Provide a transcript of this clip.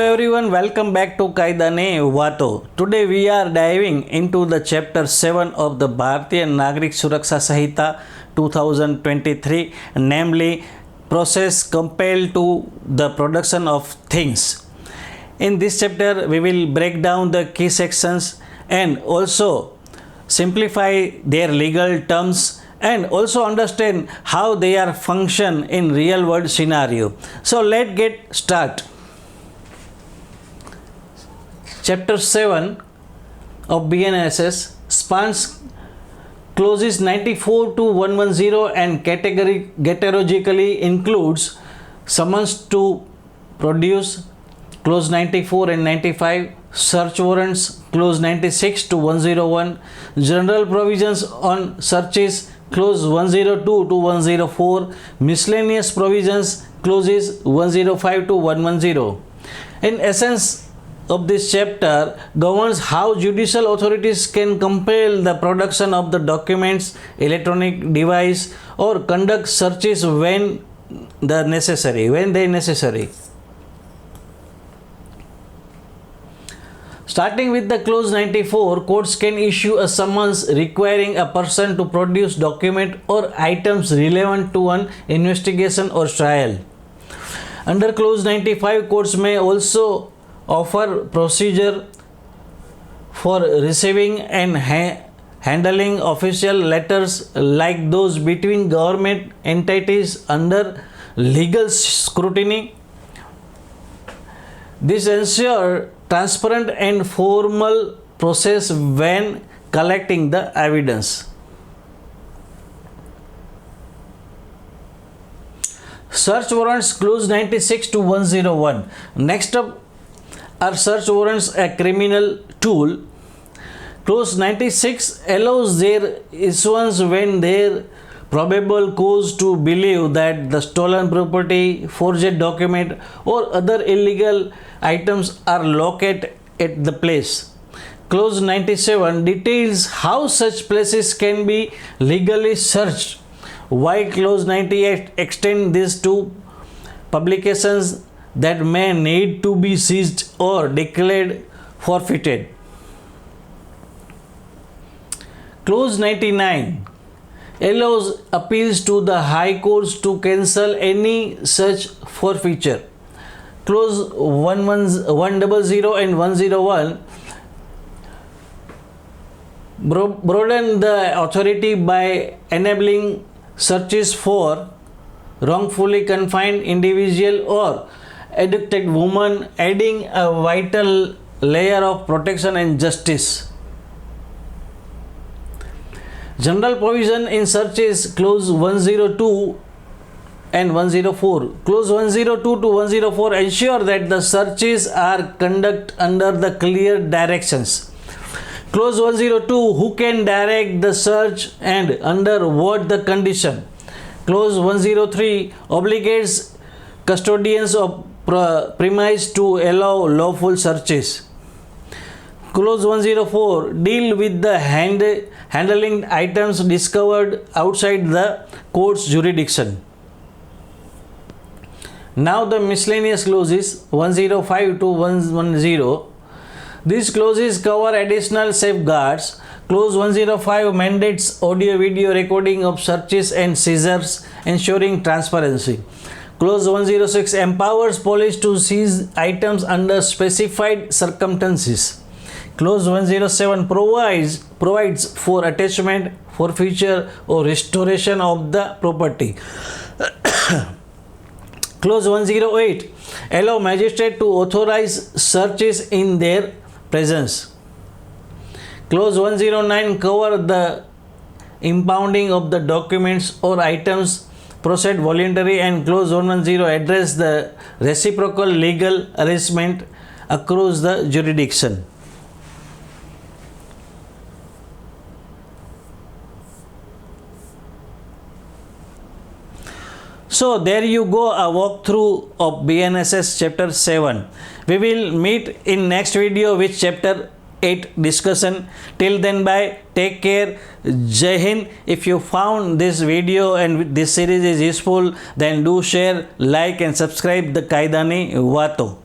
everyone, welcome back to Kaydanivato. Today we are diving into the chapter 7 of the Bhartiya Nagrik Suraksha Sanhita 2023, namely process compelled to the production of things. In this chapter we will break down the key sections and also simplify their legal terms and also understand how they are function in real world scenario. So let's get started. Chapter 7 of BNSS spans clauses 94 to 110 and categorically includes summons to produce clause 94 and 95, search warrants clause 96 to 101, general provisions on searches clause 102 to 104, miscellaneous provisions clauses 105 to 110. In essence of this chapter governs how judicial authorities can compel the production of the documents, electronic device or conduct searches when they necessary. Starting with the clause 94, courts can issue a summons requiring a person to produce document or items relevant to an investigation or trial. Under clause 95, courts may also offer procedure for receiving and handling official letters like those between government entities under legal scrutiny. This ensures transparent and formal process when collecting the evidence. Search warrants clause 96 to 101. Next up are search warrants, a criminal tool. Clause 96 allows their issuance when there probable cause to believe that the stolen property, forged document or other illegal items are located at the place. Clause 97 details how such places can be legally searched, while clause 98 extends this to publications that may need to be seized or declared forfeited. Clause 99 allows appeals to the High Courts to cancel any such forfeiture. Clause 100 and 101 broaden the authority by enabling searches for wrongfully confined individual or abducted woman, adding a vital layer of protection and justice. General provision in searches clause 102 and 104. Clause 102 to 104 ensure that the searches are conducted under the clear directions. Clause 102, who can direct the search and under what the condition. Clause 103 obligates custodians of premise to allow lawful searches. Clause 104 deal with the handling items discovered outside the court's jurisdiction. Now the miscellaneous clauses 105 to 110. These clauses cover additional safeguards. Clause 105 mandates audio-video recording of searches and seizures, ensuring transparency. Clause 106 empowers police to seize items under specified circumstances. Clause 107 provides for attachment, forfeiture or restoration of the property. Clause 108 allow magistrate to authorize searches in their presence. Clause 109 cover the impounding of the documents or items proceed voluntary, and clause 110 address the reciprocal legal arrangement across the jurisdiction. So there you go, a walkthrough of BNSS chapter 7. We will meet in next video with chapter 8 discussion. Till then, bye, take care, Jai Hind. If you found this video and this series is useful, then do share, like and subscribe the Kaydanivato.